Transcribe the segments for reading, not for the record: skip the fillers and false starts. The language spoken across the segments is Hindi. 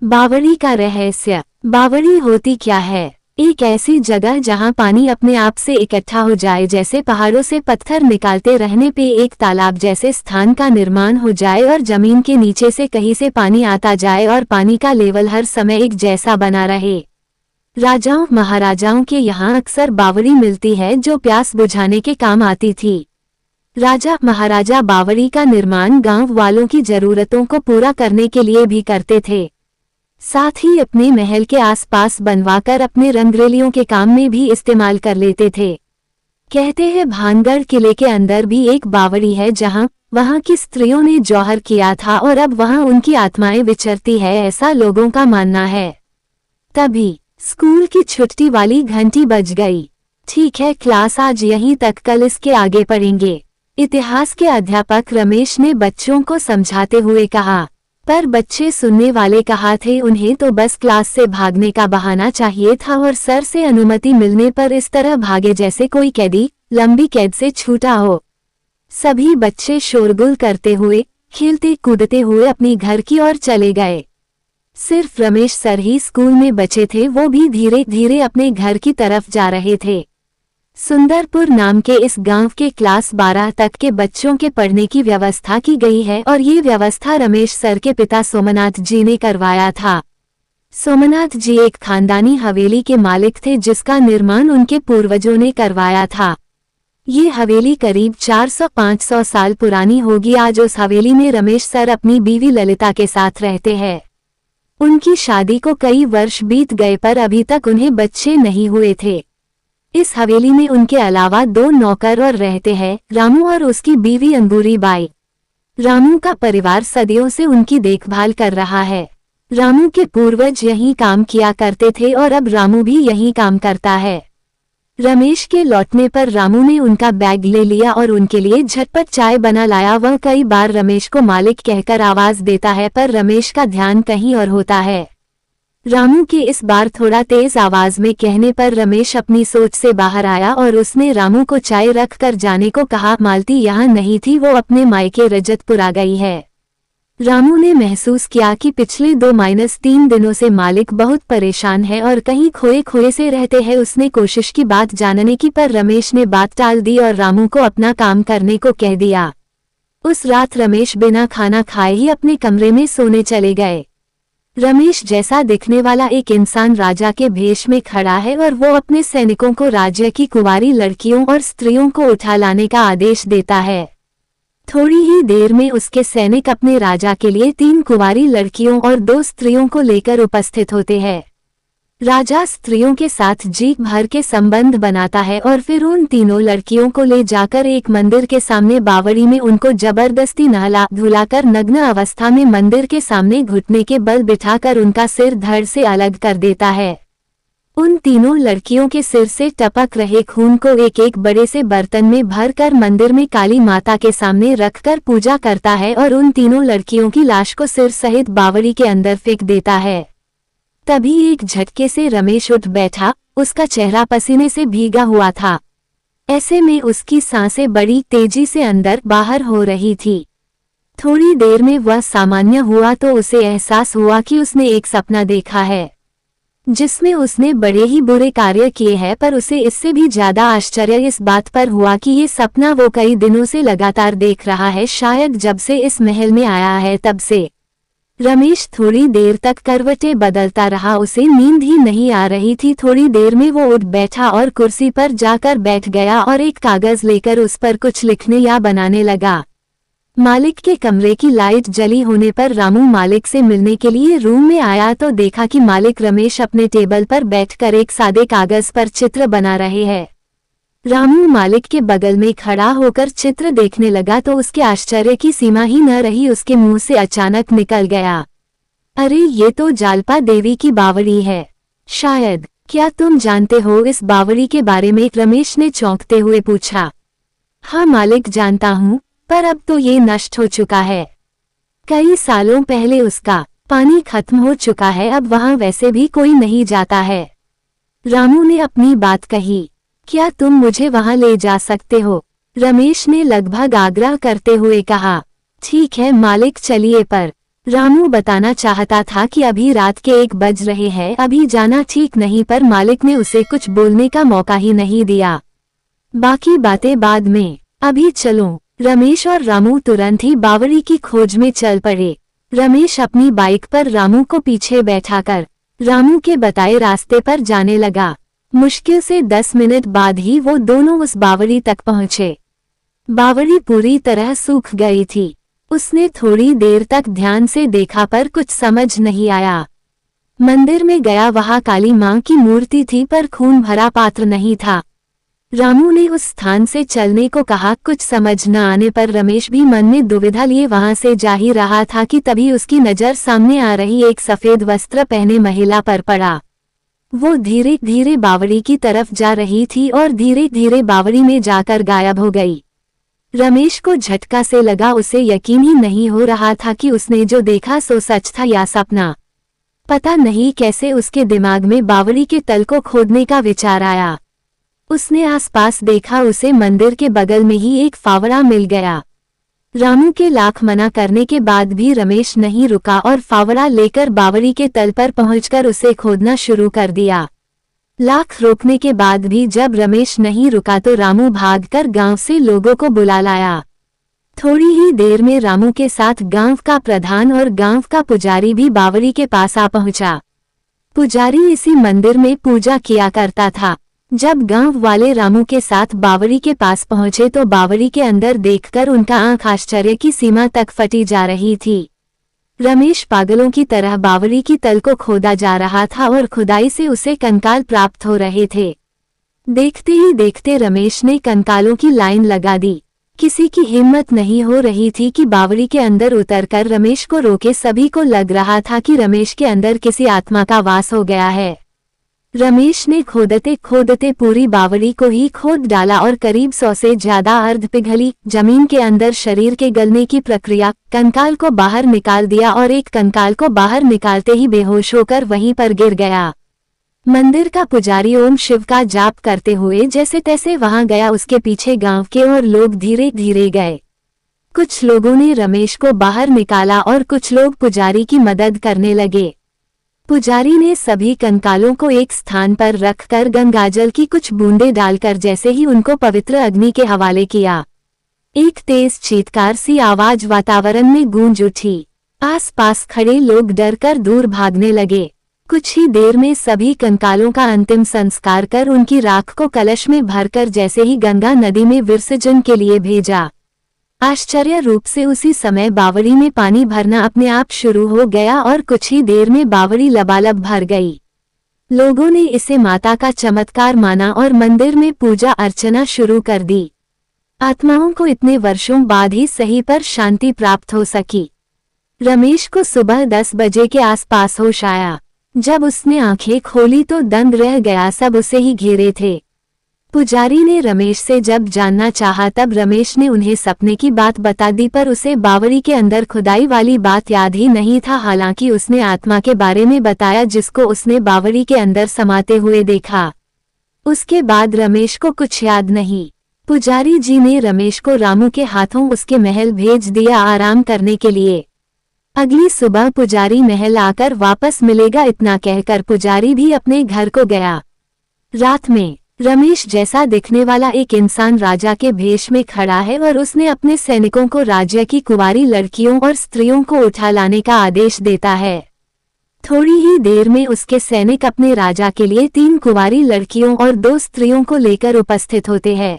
बावड़ी का रहस्य। बावड़ी होती क्या है? एक ऐसी जगह जहां पानी अपने आप से इकट्ठा हो जाए, जैसे पहाड़ों से पत्थर निकालते रहने पे एक तालाब जैसे स्थान का निर्माण हो जाए और जमीन के नीचे से कहीं से पानी आता जाए और पानी का लेवल हर समय एक जैसा बना रहे। राजाओं महाराजाओं के यहाँ अक्सर बावड़ी मिलती है जो प्यास बुझाने के काम आती थी। राजा महाराजा बावड़ी का निर्माण गांव वालों की जरूरतों को पूरा करने के लिए भी करते थे, साथ ही अपने महल के आसपास बनवाकर अपने रंगरेलियों के काम में भी इस्तेमाल कर लेते थे। कहते हैं भानगढ़ किले के अंदर भी एक बावड़ी है जहां वहां की स्त्रियों ने जौहर किया था और अब वहां उनकी आत्माएं विचरती है, ऐसा लोगों का मानना है। तभी स्कूल की छुट्टी वाली घंटी बज गई। ठीक है क्लास आज यहीं तक, कल इसके आगे पढ़ेंगे। इतिहास के अध्यापक रमेश ने बच्चों को समझाते हुए कहा, पर बच्चे सुनने वाले कहाँ थे, उन्हें तो बस क्लास से भागने का बहाना चाहिए था और सर से अनुमति मिलने पर इस तरह भागे जैसे कोई कैदी लंबी कैद से छूटा हो। सभी बच्चे शोरगुल करते हुए खेलते कूदते हुए अपनी घर की ओर चले गए। सिर्फ रमेश सर ही स्कूल में बचे थे, वो भी धीरे धीरे अपने घर की तरफ जा रहे थे। सुंदरपुर नाम के इस गांव के क्लास 12 तक के बच्चों के पढ़ने की व्यवस्था की गई है और ये व्यवस्था रमेश सर के पिता सोमनाथ जी ने करवाया था। सोमनाथ जी एक खानदानी हवेली के मालिक थे जिसका निर्माण उनके पूर्वजों ने करवाया था। ये हवेली करीब 400-500 साल पुरानी होगी। आज उस हवेली में रमेश सर अपनी बीवी ललिता के साथ रहते हैं। उनकी शादी को कई वर्ष बीत गए पर अभी तक उन्हें बच्चे नहीं हुए थे। इस हवेली में उनके अलावा 2 नौकर और रहते हैं, रामू और उसकी बीवी अंगूरी बाई। रामू का परिवार सदियों से उनकी देखभाल कर रहा है। रामू के पूर्वज यहीं काम किया करते थे और अब रामू भी यहीं काम करता है। रमेश के लौटने पर रामू ने उनका बैग ले लिया और उनके लिए झटपट चाय बना लाया। वह कई बार रमेश को मालिक कहकर आवाज देता है पर रमेश का ध्यान कहीं और होता है। रामू के इस बार थोड़ा तेज आवाज में कहने पर रमेश अपनी सोच से बाहर आया और उसने रामू को चाय रख कर जाने को कहा। मालती यहाँ नहीं थी, वो अपने मायके रजतपुर आ गई है। रामू ने महसूस किया कि पिछले 2-3 दिनों से मालिक बहुत परेशान है और कहीं खोए खोए से रहते हैं। उसने कोशिश की बात जानने की पर रमेश ने बात टाल दी और रामू को अपना काम करने को कह दिया। उस रात रमेश बिना खाना खाए ही अपने कमरे में सोने चले गए। रमेश जैसा दिखने वाला एक इंसान राजा के भेष में खड़ा है और वो अपने सैनिकों को राज्य की कुंवारी लड़कियों और स्त्रियों को उठा लाने का आदेश देता है। थोड़ी ही देर में उसके सैनिक अपने राजा के लिए 3 कुंवारी लड़कियों और 2 स्त्रियों को लेकर उपस्थित होते हैं। राजा स्त्रियों के साथ जी भर के संबंध बनाता है और फिर उन तीनों लड़कियों को ले जाकर एक मंदिर के सामने बावड़ी में उनको जबरदस्ती नहला धुलाकर नग्न अवस्था में मंदिर के सामने घुटने के बल बिठाकर उनका सिर धड़ से अलग कर देता है। उन तीनों लड़कियों के सिर से टपक रहे खून को एक एक बड़े से बर्तन में भरकर मंदिर में काली माता के सामने रखकर पूजा करता है और उन तीनों लड़कियों की लाश को सिर सहित बावड़ी के अंदर फेंक देता है। तभी एक झटके से रमेश उठ बैठा। उसका चेहरा पसीने से भीगा हुआ था। ऐसे में उसकी सांसें बड़ी तेजी से अंदर बाहर हो रही थी। थोड़ी देर में वह सामान्य हुआ तो उसे एहसास हुआ कि उसने एक सपना देखा है जिसमें उसने बड़े ही बुरे कार्य किए हैं, पर उसे इससे भी ज्यादा आश्चर्य इस बात पर हुआ कि ये सपना वो कई दिनों से लगातार देख रहा है, शायद जब से इस महल में आया है तब से। रमेश थोड़ी देर तक करवटें बदलता रहा, उसे नींद ही नहीं आ रही थी। थोड़ी देर में वो उठ बैठा और कुर्सी पर जाकर बैठ गया और एक कागज लेकर उस पर कुछ लिखने या बनाने लगा। मालिक के कमरे की लाइट जली होने पर रामू मालिक से मिलने के लिए रूम में आया तो देखा कि मालिक रमेश अपने टेबल पर बैठकर एक सादे कागज पर चित्र बना रहे हैं। रामू मालिक के बगल में खड़ा होकर चित्र देखने लगा तो उसके आश्चर्य की सीमा ही न रही। उसके मुंह से अचानक निकल गया, अरे ये तो जालपा देवी की बावड़ी है शायद। क्या तुम जानते हो इस बावड़ी के बारे में? रमेश ने चौंकते हुए पूछा। हाँ मालिक जानता हूँ, पर अब तो ये नष्ट हो चुका है। कई सालों पहले उसका पानी खत्म हो चुका है, अब वहाँ वैसे भी कोई नहीं जाता है। रामू ने अपनी बात कही। क्या तुम मुझे वहां ले जा सकते हो? रमेश ने लगभग आग्रह करते हुए कहा। ठीक है मालिक चलिए, पर रामू बताना चाहता था कि अभी रात के 1 बज रहे हैं, अभी जाना ठीक नहीं, पर मालिक ने उसे कुछ बोलने का मौका ही नहीं दिया। बाकी बातें बाद में, अभी चलो। रमेश और रामू तुरंत ही बावड़ी की खोज में चल पड़े। रमेश अपनी बाइक पर रामू को पीछे बैठाकर रामू के बताए रास्ते पर जाने लगा। मुश्किल से 10 मिनट बाद ही वो दोनों उस बावड़ी तक पहुंचे। बावड़ी पूरी तरह सूख गई थी। उसने थोड़ी देर तक ध्यान से देखा पर कुछ समझ नहीं आया। मंदिर में गया, वहां काली मां की मूर्ति थी पर खून भरा पात्र नहीं था। रामू ने उस स्थान से चलने को कहा। कुछ समझ न आने पर रमेश भी मन में दुविधा लिए वहां से जा ही रहा था कि तभी उसकी नजर सामने आ रही एक सफेद वस्त्र पहने महिला पर पड़ा। वो धीरे धीरे बावड़ी की तरफ जा रही थी और धीरे धीरे बावड़ी में जाकर गायब हो गई। रमेश को झटका से लगा, उसे यकीन ही नहीं हो रहा था कि उसने जो देखा सो सच था या सपना। पता नहीं कैसे उसके दिमाग में बावड़ी के तल को खोदने का विचार आया। उसने आसपास देखा, उसे मंदिर के बगल में ही एक फावड़ा मिल गया। रामू के लाख मना करने के बाद भी रमेश नहीं रुका और फावड़ा लेकर बावड़ी के तल पर पहुंचकर उसे खोदना शुरू कर दिया। लाख रोकने के बाद भी जब रमेश नहीं रुका तो रामू भागकर गांव से लोगों को बुला लाया। थोड़ी ही देर में रामू के साथ गांव का प्रधान और गांव का पुजारी भी बावड़ी के पास आ पहुंचा। पुजारी इसी मंदिर में पूजा किया करता था। जब गांव वाले रामू के साथ बावड़ी के पास पहुंचे तो बावड़ी के अंदर देखकर उनका आंख आश्चर्य की सीमा तक फटी जा रही थी। रमेश पागलों की तरह बावड़ी की तल को खोदा जा रहा था और खुदाई से उसे कंकाल प्राप्त हो रहे थे। देखते ही देखते रमेश ने कंकालों की लाइन लगा दी। किसी की हिम्मत नहीं हो रही थी कि बावड़ी के अंदर उतरकर रमेश को रोके। सभी को लग रहा था कि रमेश के अंदर किसी आत्मा का वास हो गया है। रमेश ने खोदते खोदते पूरी बावड़ी को ही खोद डाला और करीब 100 से ज्यादा अर्ध पिघली जमीन के अंदर शरीर के गलने की प्रक्रिया, कंकाल को बाहर निकाल दिया और एक कंकाल को बाहर निकालते ही बेहोश होकर वहीं पर गिर गया। मंदिर का पुजारी ओम शिव का जाप करते हुए जैसे तैसे वहां गया। उसके पीछे गांव के और लोग धीरे धीरे गए। कुछ लोगों ने रमेश को बाहर निकाला और कुछ लोग पुजारी की मदद करने लगे। पुजारी ने सभी कंकालों को एक स्थान पर रखकर गंगाजल की कुछ बूंदें डालकर जैसे ही उनको पवित्र अग्नि के हवाले किया, एक तेज चीत्कार सी आवाज वातावरण में गूंज उठी। आसपास खड़े लोग डरकर दूर भागने लगे। कुछ ही देर में सभी कंकालों का अंतिम संस्कार कर उनकी राख को कलश में भरकर जैसे ही गंगा नदी में विसर्जन के लिए भेजा। आश्चर्य रूप से उसी समय बावड़ी में पानी भरना अपने आप शुरू हो गया और कुछ ही देर में बावड़ी लबालब भर गई। लोगों ने इसे माता का चमत्कार माना और मंदिर में पूजा अर्चना शुरू कर दी। आत्माओं को इतने वर्षों बाद ही सही पर शांति प्राप्त हो सकी। रमेश को सुबह 10 बजे के आसपास होश आया। जब उसने आंखें खोली तो दंग रह गया, सब उसे ही घेरे थे। पुजारी ने रमेश से जब जानना चाहा तब रमेश ने उन्हें सपने की बात बता दी, पर उसे बावड़ी के अंदर खुदाई वाली बात याद ही नहीं था। हालांकि उसने आत्मा के बारे में बताया जिसको उसने बावड़ी के अंदर समाते हुए देखा। उसके बाद रमेश को कुछ याद नहीं। पुजारी जी ने रमेश को रामू के हाथों उसके महल भेज दिया आराम करने के लिए। अगली सुबह पुजारी महल आकर वापस मिलेगा, इतना कहकर पुजारी भी अपने घर को गया। रात में रमेश जैसा दिखने वाला एक इंसान राजा के भेष में खड़ा है और उसने अपने सैनिकों को राज्य की कुंवारी लड़कियों और स्त्रियों को उठा लाने का आदेश देता है। थोड़ी ही देर में उसके सैनिक अपने राजा के लिए 3 कुंवारी लड़कियों और 2 स्त्रियों को लेकर उपस्थित होते हैं।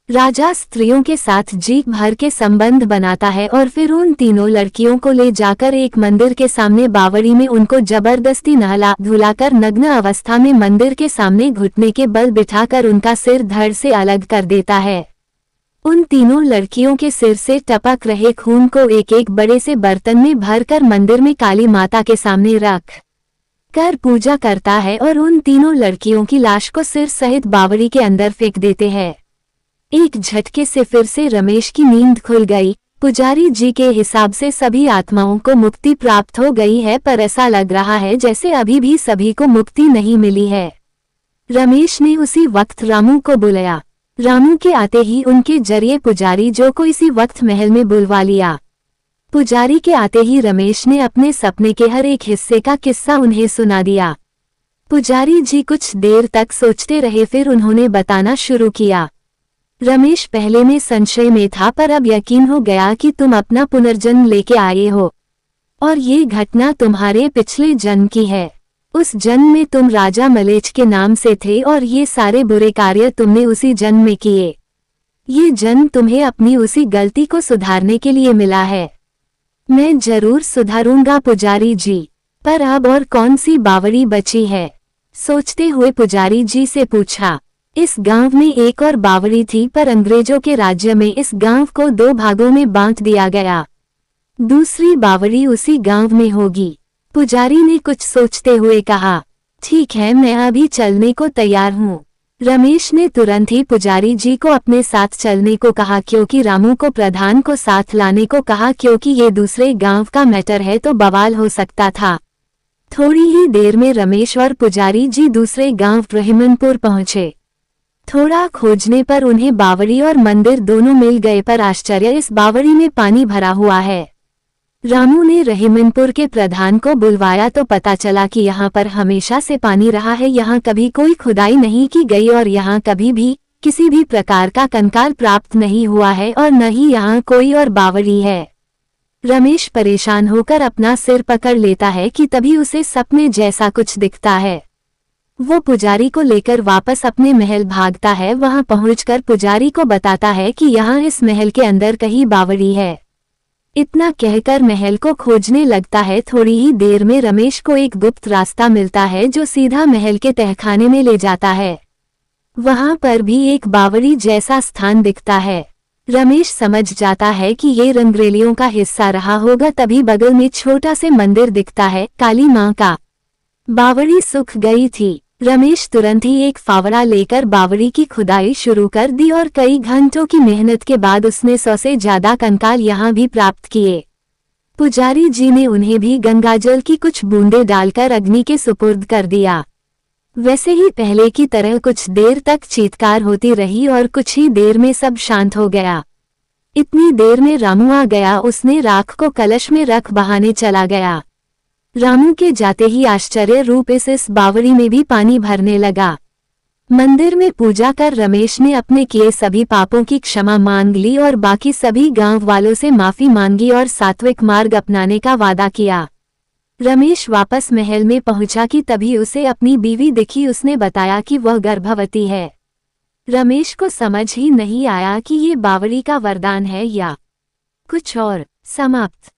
राजा स्त्रियों के साथ जी भर के संबंध बनाता है और फिर उन तीनों लड़कियों को ले जाकर एक मंदिर के सामने बावड़ी में उनको जबरदस्ती नहला धुलाकर नग्न अवस्था में मंदिर के सामने घुटने के बल बिठाकर उनका सिर धड़ से अलग कर देता है। उन तीनों लड़कियों के सिर से टपक रहे खून को एक एक बड़े से बर्तन में भरकर मंदिर में काली माता के सामने रख कर पूजा करता है और उन तीनों लड़कियों की लाश को सिर सहित बावड़ी के अंदर फेंक देते हैं। एक झटके से फिर से रमेश की नींद खुल गई। पुजारी जी के हिसाब से सभी आत्माओं को मुक्ति प्राप्त हो गई है, पर ऐसा लग रहा है जैसे अभी भी सभी को मुक्ति नहीं मिली है। रमेश ने उसी वक्त रामू को बुलाया। रामू के आते ही उनके जरिए पुजारी जो को इसी वक्त महल में बुलवा लिया। पुजारी के आते ही रमेश ने अपने सपने के हर एक हिस्से का किस्सा उन्हें सुना दिया। पुजारी जी कुछ देर तक सोचते रहे, फिर उन्होंने बताना शुरू किया। रमेश पहले में संशय में था, पर अब यकीन हो गया कि तुम अपना पुनर्जन्म लेके आए हो और ये घटना तुम्हारे पिछले जन्म की है। उस जन्म में तुम राजा मलेच के नाम से थे और ये सारे बुरे कार्य तुमने उसी जन्म में किए। ये जन्म तुम्हें अपनी उसी गलती को सुधारने के लिए मिला है। मैं जरूर सुधारूंगा पुजारी जी, पर अब और कौन सी बावड़ी बची है? सोचते हुए पुजारी जी से पूछा। इस गांव में एक और बावड़ी थी, पर अंग्रेजों के राज्य में इस गांव को 2 भागों में बांट दिया गया। दूसरी बावड़ी उसी गांव में होगी। पुजारी ने कुछ सोचते हुए कहा। ठीक है, मैं अभी चलने को तैयार हूँ। रमेश ने तुरंत ही पुजारी जी को अपने साथ चलने को कहा, क्योंकि रामू को प्रधान को साथ लाने को कहा, क्योंकि ये दूसरे गांव का मैटर है तो बवाल हो सकता था। थोड़ी ही देर में रमेश और पुजारी जी दूसरे गांव रहीमनपुर पहुंचे। थोड़ा खोजने पर उन्हें बावड़ी और मंदिर दोनों मिल गए, पर आश्चर्य, इस बावड़ी में पानी भरा हुआ है। रामू ने रहीमनपुर के प्रधान को बुलवाया तो पता चला कि यहाँ पर हमेशा से पानी रहा है। यहाँ कभी कोई खुदाई नहीं की गई और यहाँ कभी भी किसी भी प्रकार का कंकाल प्राप्त नहीं हुआ है और न ही यहाँ कोई और बावड़ी है। रमेश परेशान होकर अपना सिर पकड़ लेता है कि तभी उसे सपने जैसा कुछ दिखता है। वो पुजारी को लेकर वापस अपने महल भागता है। वहां पहुंचकर पुजारी को बताता है कि यहाँ इस महल के अंदर कहीं बावड़ी है। इतना कहकर महल को खोजने लगता है। थोड़ी ही देर में रमेश को एक गुप्त रास्ता मिलता है जो सीधा महल के तहखाने में ले जाता है। वहां पर भी एक बावड़ी जैसा स्थान दिखता है। रमेश समझ जाता है कि ये रंगरेलियों का हिस्सा रहा होगा। तभी बगल में छोटा से मंदिर दिखता है, काली मां का। बावड़ी सूख गई थी। रमेश तुरंत ही एक फावड़ा लेकर बावड़ी की खुदाई शुरू कर दी और कई घंटों की मेहनत के बाद उसने 100 से ज्यादा कंकाल यहाँ भी प्राप्त किए। पुजारी जी ने उन्हें भी गंगाजल की कुछ बूंदें डालकर अग्नि के सुपुर्द कर दिया। वैसे ही पहले की तरह कुछ देर तक चीत्कार होती रही और कुछ ही देर में सब शांत हो गया। इतनी देर में रामू आ गया। उसने राख को कलश में रख बहाने चला गया। रामू के जाते ही आश्चर्य रूप इस बावड़ी में भी पानी भरने लगा। मंदिर में पूजा कर रमेश ने अपने किए सभी पापों की क्षमा मांग ली और बाकी सभी गांव वालों से माफी मांगी और सात्विक मार्ग अपनाने का वादा किया। रमेश वापस महल में पहुंचा कि तभी उसे अपनी बीवी दिखी। उसने बताया कि वह गर्भवती है। रमेश को समझ ही नहीं आया कि ये बावड़ी का वरदान है या कुछ और। समाप्त।